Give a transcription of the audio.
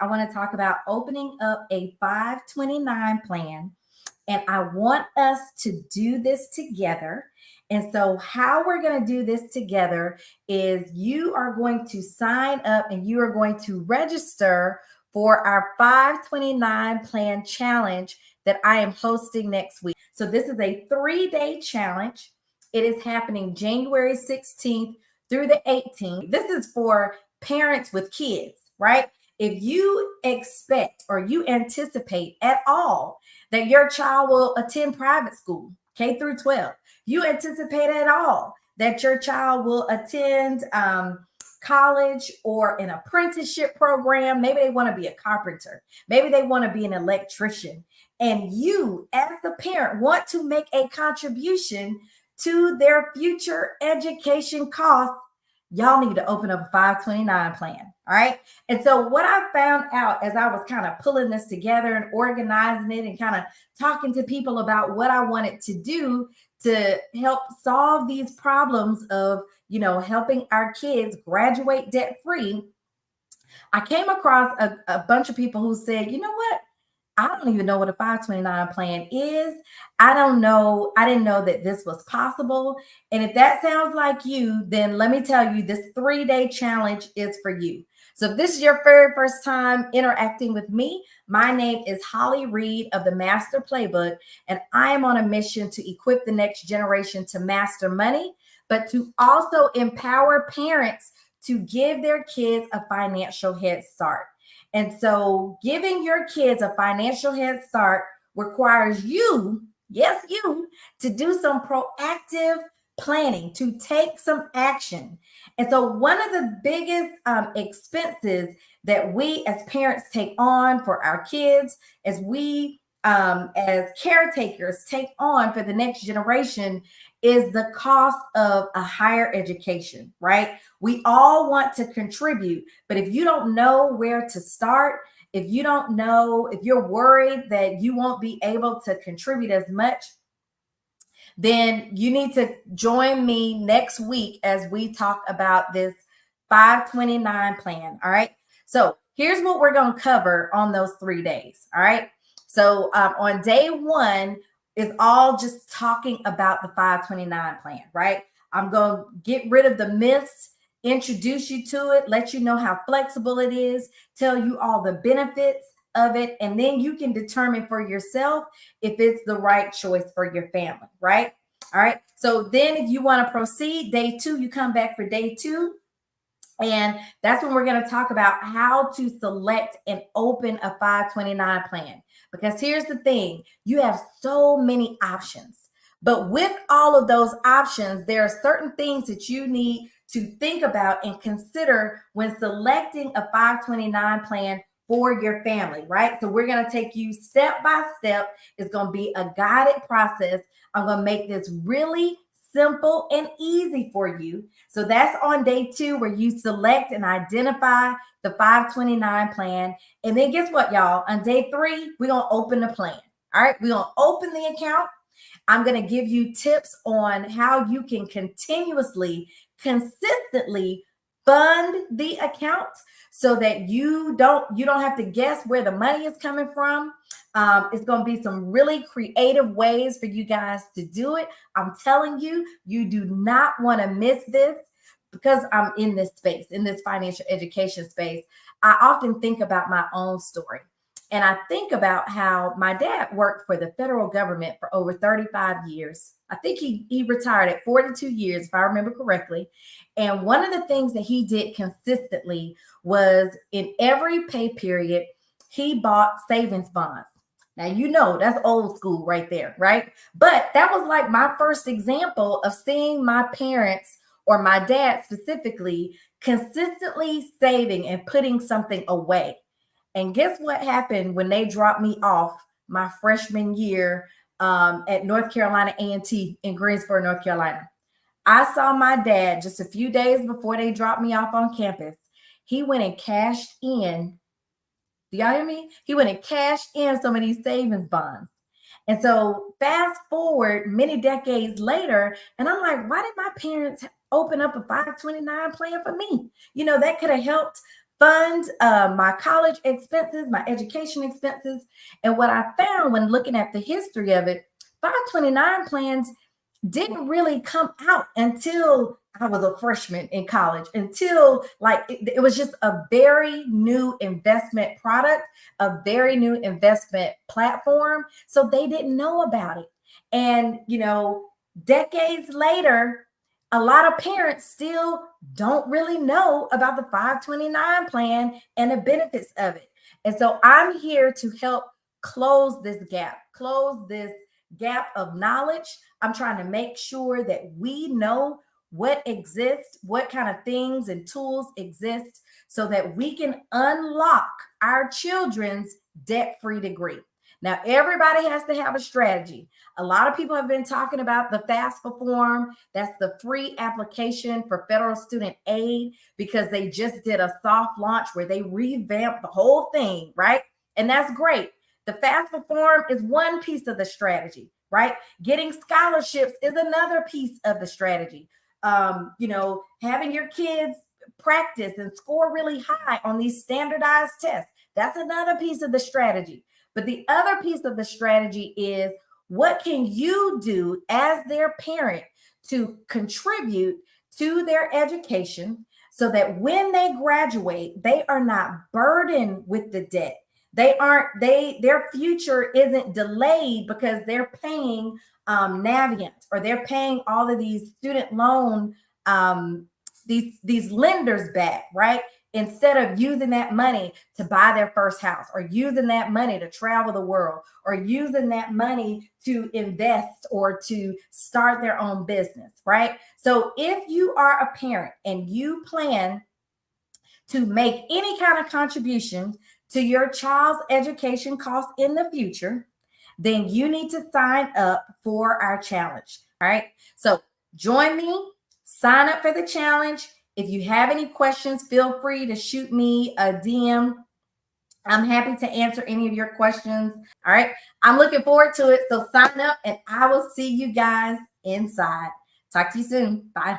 I want to talk about opening up a 529 plan. And I want us to do this together. And so, how we're going to do this together is you are going to sign up and you are going to register for our 529 plan challenge that I am hosting next week. So, this is a 3-day challenge. It is happening January 16th through the 18th. This is for parents with kids, right? If you expect or you anticipate at all that your child will attend private school, K through 12, you anticipate at all that your child will attend college or an apprenticeship program. Maybe they want to be a carpenter. Maybe they want to be an electrician. And you, as the parent, want to make a contribution to their future education costs. Y'all need to open up a 529 plan. All right. And so, what I found out as I was kind of pulling this together and organizing it and kind of talking to people about what I wanted to do to help solve these problems of, helping our kids graduate debt free, I came across a bunch of people who said, you know what? I don't even know what a 529 plan is. I don't know. I didn't know that this was possible. And if that sounds like you, then let me tell you, this 3-day challenge is for you. So if this is your very first time interacting with me, my name is Holly Reid of the Master Playbook, and I am on a mission to equip the next generation to master money, but to also empower parents to give their kids a financial head start. And so giving your kids a financial head start requires you, yes, you, to do some proactive planning, to take some action. And so one of the biggest expenses that we as parents take on for our kids, as we as caretakers take on for the next generation, is the cost of a higher education, right? We all want to contribute, but if you don't know where to start, if you don't know, if you're worried that you won't be able to contribute as much, then you need to join me next week as we talk about this 529 plan. All right. So here's what we're going to cover on those 3 days. All right. So on day one is all just talking about the 529 plan, right? I'm going to get rid of the myths, introduce you to it, let you know how flexible it is, tell you all the benefits of it, and then you can determine for yourself if it's the right choice for your family, right? All right. So then if you want to proceed, day 2, you come back for day 2. And that's when we're going to talk about how to select and open a 529 plan. Because here's the thing, you have so many options. But with all of those options, there are certain things that you need to think about and consider when selecting a 529 plan for your family, right? So we're going to take you step by step. It's going to be a guided process. I'm going to make this really simple and easy for you. So that's on day 2, where you select and identify the 529 plan. And then guess what, y'all? On day 3, we're going to open the plan. All right. We're going to open the account. I'm going to give you tips on how you can continuously, consistently fund the account so that you don't have to guess where the money is coming from. It's going to be some really creative ways for you guys to do it. I'm telling you, you do not want to miss this, because I'm in this space, in this financial education space. I often think about my own story. And I think about how my dad worked for the federal government for over 35 years. I think he retired at 42 years, if I remember correctly. And one of the things that he did consistently was, in every pay period, he bought savings bonds. Now, that's old school right there, right? But that was like my first example of seeing my parents, or my dad specifically, consistently saving and putting something away. And guess what happened when they dropped me off my freshman year at North Carolina A&T in Greensboro, North Carolina? I saw my dad just a few days before they dropped me off on campus. He went and cashed in. Do y'all hear me? He went and cashed in some of these savings bonds. And so fast forward many decades later, and I'm like, why did my parents open up a 529 plan for me? That could have helped fund my college expenses, my education expenses. And what I found when looking at the history of it, 529 plans didn't really come out until I was a freshman in college, until like it was just a very new investment product, a very new investment platform. So they didn't know about it. And, decades later, a lot of parents still don't really know about the 529 plan and the benefits of it. And so I'm here to help close this gap of knowledge. I'm trying to make sure that we know what exists, what kind of things and tools exist, so that we can unlock our children's debt free degree. Now, everybody has to have a strategy. A lot of people have been talking about the FAFSA form. That's the free application for federal student aid, because they just did a soft launch where they revamped the whole thing, right? And that's great. The FAFSA form is one piece of the strategy, right? Getting scholarships is another piece of the strategy. Having your kids practice and score really high on these standardized tests, that's another piece of the strategy. But the other piece of the strategy is, what can you do as their parent to contribute to their education so that when they graduate, they are not burdened with the debt. Their future isn't delayed because they're paying Navient, or they're paying all of these student loan these lenders back, right? Instead of using that money to buy their first house, or using that money to travel the world, or using that money to invest or to start their own business, right? So if you are a parent and you plan to make any kind of contribution to your child's education costs in the future, then you need to sign up for our challenge. All right. So join me, sign up for the challenge. If you have any questions, feel free to shoot me a DM. I'm happy to answer any of your questions. All right. I'm looking forward to it. So sign up and I will see you guys inside. Talk to you soon. Bye.